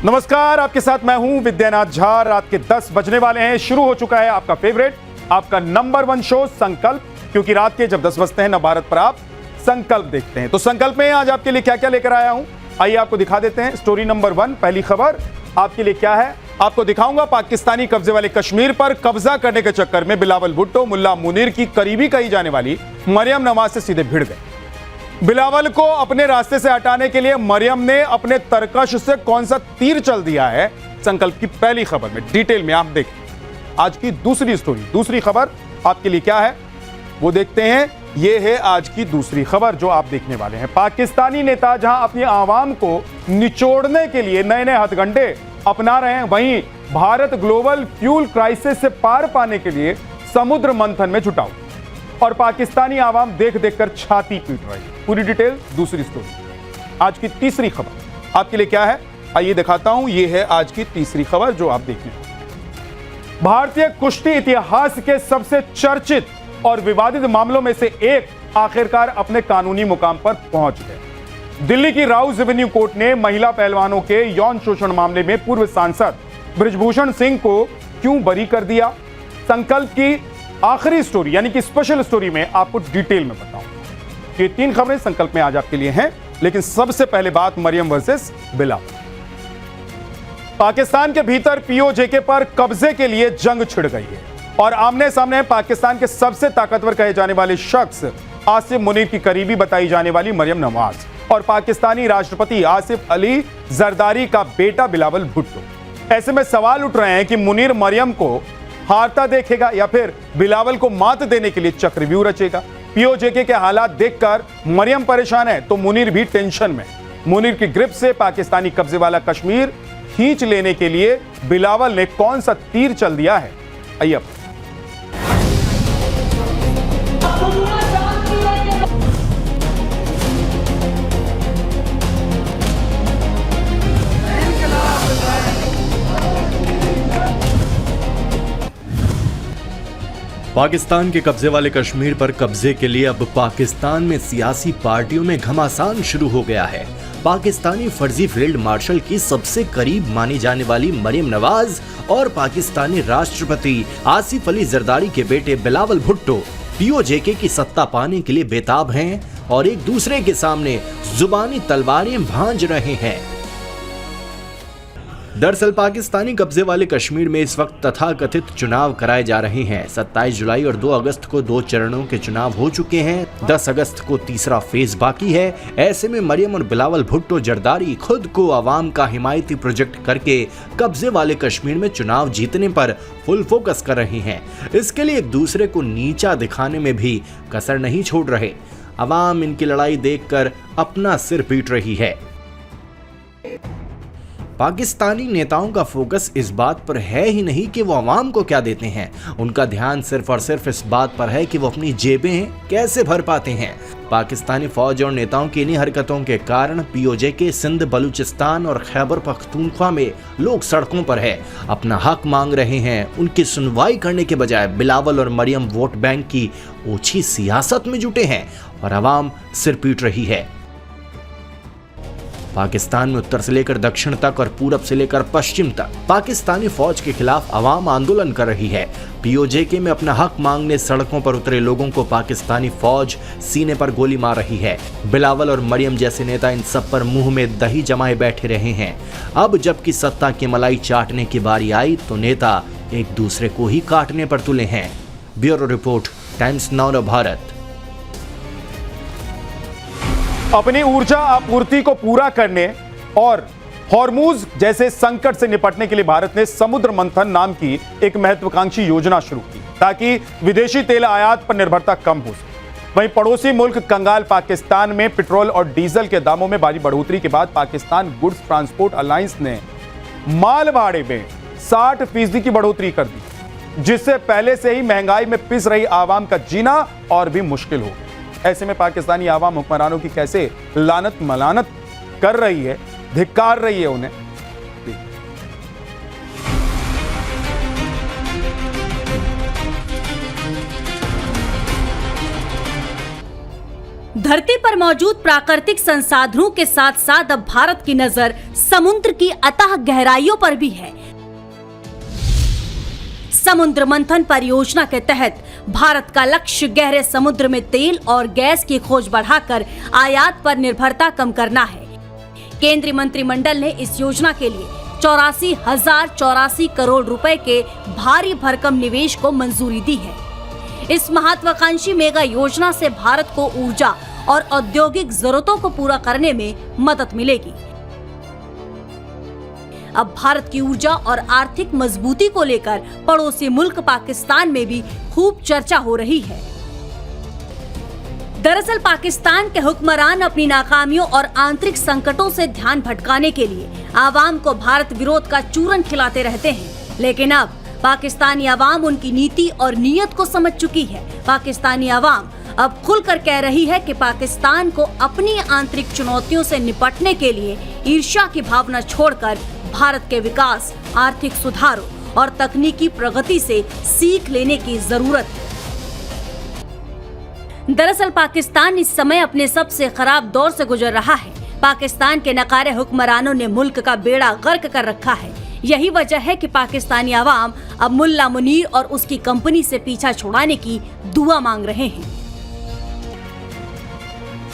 नमस्कार, आपके साथ मैं हूं विद्यानाथ झा। रात के 10 बजने वाले हैं। शुरू हो चुका है आपका फेवरेट, आपका नंबर 1 शो संकल्प। क्योंकि रात के जब 10 बजते हैं नवभारत पर आप संकल्प देखते हैं। तो संकल्प में आज आपके लिए क्या क्या लेकर आया हूं, आइए आपको दिखा देते हैं। स्टोरी नंबर 1, पहली खबर आपके लिए क्या है, आपको दिखाऊंगा। पाकिस्तानी कब्जे वाले कश्मीर पर कब्जा करने के चक्कर में बिलावल भुट्टो मुल्ला मुनीर की करीबी कही जाने वाली मरियम नवाज से सीधे भिड़ गए। बिलावल को अपने रास्ते से हटाने के लिए मरियम ने अपने तरकश से कौन सा तीर चल दिया है, संकल्प की पहली खबर में डिटेल में आप देखें। आज की दूसरी स्टोरी, दूसरी खबर आपके लिए क्या है वो देखते हैं। यह है आज की दूसरी खबर जो आप देखने वाले हैं। पाकिस्तानी नेता जहां अपनी आवाम को निचोड़ने के लिए नए नए हथकंडे अपना रहे हैं, वहीं भारत ग्लोबल फ्यूल क्राइसिस से पार पाने के लिए समुद्र मंथन में जुटा हुआ और पाकिस्तानी आवाम देख देखकर छाती पीट रही है। पूरी डिटेल दूसरी स्टोरी। आज की तीसरी खबर आपके लिए क्या है, आइए दिखाता हूं। यह है आज की तीसरी खबर जो आप देखने। भारतीय कुश्ती इतिहास के सबसे चर्चित और विवादित मामलों में से एक आखिरकार अपने कानूनी मुकाम पर पहुंच गए। दिल्ली की राउज एवेन्यू कोर्ट ने महिला पहलवानों के यौन शोषण मामले में पूर्व सांसद बृजभूषण सिंह को क्यों बरी कर दिया। संकल्प की आखिरी स्टोरी यानी कि स्पेशल स्टोरी में आपको डिटेल में बताऊं। ये 3 खबरें संकल्प में आज आपके लिए हैं, लेकिन सबसे पहले बात मरियम वर्सेस बिलावल। पाकिस्तान के भीतर पीओजेके पर कब्जे के लिए जंग छिड़ गई है और आमने सामने पाकिस्तान के सबसे ताकतवर कहे जाने वाले शख्स आसिफ मुनीर की करीबी बताई जाने वाली मरियम नवाज और पाकिस्तानी राष्ट्रपति आसिफ अली जरदारी का बेटा बिलावल भुट्टो। ऐसे में सवाल उठ रहे हैं कि मुनीर मरियम को हारता देखेगा या फिर बिलावल को मात देने के लिए चक्रव्यूह रचेगा। पीओजेके के हालात देखकर मरियम परेशान है तो मुनीर भी टेंशन में। मुनीर की ग्रिप से पाकिस्तानी कब्जे वाला कश्मीर खींच लेने के लिए बिलावल ने कौन सा तीर चल दिया है, आइए। पाकिस्तान के कब्जे वाले कश्मीर पर कब्जे के लिए अब पाकिस्तान में सियासी पार्टियों में घमासान शुरू हो गया है। पाकिस्तानी फर्जी फील्ड मार्शल की सबसे करीब मानी जाने वाली मरियम नवाज और पाकिस्तानी राष्ट्रपति आसिफ अली जरदारी के बेटे बिलावल भुट्टो पीओजेके की सत्ता पाने के लिए बेताब हैं और एक दूसरे के सामने जुबानी तलवारें भांज रहे हैं। दरअसल पाकिस्तानी कब्जे वाले कश्मीर में इस वक्त तथाकथित चुनाव कराए जा रहे हैं। 27 जुलाई और 2 अगस्त को 2 चरणों के चुनाव हो चुके हैं। 10 अगस्त को तीसरा फेज बाकी है। ऐसे में मरियम और बिलावल भुट्टो जरदारी खुद को आवाम का हिमायती प्रोजेक्ट करके कब्जे वाले कश्मीर में चुनाव जीतने पर फुल फोकस कर रहे हैं। इसके लिए एक दूसरे को नीचा दिखाने में भी कसर नहीं छोड़ रहे। आवाम इनकी लड़ाई देखकर अपना सिर पीट रही है। पाकिस्तानी नेताओं का फोकस इस बात पर है ही नहीं कि वो अवाम को क्या देते हैं, उनका ध्यान सिर्फ और सिर्फ इस बात पर है कि वो अपनी जेबें कैसे भर पाते हैं। पाकिस्तानी फौज और नेताओं की इन्हीं हरकतों के कारण पीओजेके सिंध, बलूचिस्तान और खैबर पख्तूनख्वा में लोग सड़कों पर है, अपना हक मांग रहे हैं। उनकी सुनवाई करने के बजाय बिलावल और मरियम वोट बैंक की ओछी सियासत में जुटे हैं और अवाम सिर पीट रही है। पाकिस्तान में उत्तर से लेकर दक्षिण तक और पूरब से लेकर पश्चिम तक पाकिस्तानी फौज के खिलाफ अवाम आंदोलन कर रही है। पीओजेके में अपना हक मांगने सड़कों पर उतरे लोगों को पाकिस्तानी फौज सीने पर गोली मार रही है। बिलावल और मरियम जैसे नेता इन सब पर मुंह में दही जमाए बैठे रहे हैं। अब जबकि सत्ता की मलाई चाटने की बारी आई तो नेता एक दूसरे को ही काटने पर तुले हैं। Bureau report, times now Bharat. अपनी ऊर्जा आपूर्ति को पूरा करने और हॉर्मूज जैसे संकट से निपटने के लिए भारत ने समुद्र मंथन नाम की एक महत्वाकांक्षी योजना शुरू की ताकि विदेशी तेल आयात पर निर्भरता कम हो सके। वहीं पड़ोसी मुल्क कंगाल पाकिस्तान में पेट्रोल और डीजल के दामों में भारी बढ़ोतरी के बाद पाकिस्तान गुड्स ट्रांसपोर्ट अलायंस ने माल भाड़े में 60% की बढ़ोतरी कर दी, जिससे पहले से ही महंगाई में पिस रही आवाम का जीना और भी मुश्किल हो गया। ऐसे में पाकिस्तानी आवाम हुक्मरानों की कैसे लानत मलानत कर रही है, धिक्कार रही है उन्हें। धरती पर मौजूद प्राकृतिक संसाधनों के साथ साथ अब भारत की नजर समुद्र की अथाह गहराइयों पर भी है। समुद्र मंथन परियोजना के तहत भारत का लक्ष्य गहरे समुद्र में तेल और गैस की खोज बढ़ाकर आयात पर निर्भरता कम करना है। केंद्रीय मंत्रिमंडल ने इस योजना के लिए 84,084 करोड़ रुपए के भारी भरकम निवेश को मंजूरी दी है। इस महत्वाकांक्षी मेगा योजना से भारत को ऊर्जा और औद्योगिक जरूरतों को पूरा करने में मदद मिलेगी। अब भारत की ऊर्जा और आर्थिक मजबूती को लेकर पड़ोसी मुल्क पाकिस्तान में भी खूब चर्चा हो रही है। दरअसल पाकिस्तान के हुक्मरान अपनी नाकामियों और आंतरिक संकटों से ध्यान भटकाने के लिए आवाम को भारत विरोध का चूरन खिलाते रहते हैं, लेकिन अब पाकिस्तानी आवाम उनकी नीति और नीयत को समझ चुकी है। पाकिस्तानी आवाम अब खुलकर कह रही है कि पाकिस्तान को अपनी आंतरिक चुनौतियों से निपटने के लिए ईर्ष्या की भावना छोड़कर भारत के विकास, आर्थिक सुधारों और तकनीकी प्रगति से सीख लेने की जरूरत है। दरअसल पाकिस्तान इस समय अपने सबसे खराब दौर से गुजर रहा है। पाकिस्तान के नकारे हुक्मरानों ने मुल्क का बेड़ा गर्क कर रखा है। यही वजह है कि पाकिस्तानी आवाम अब मुल्ला मुनीर और उसकी कंपनी से पीछा छुड़ाने की दुआ मांग रहे हैं।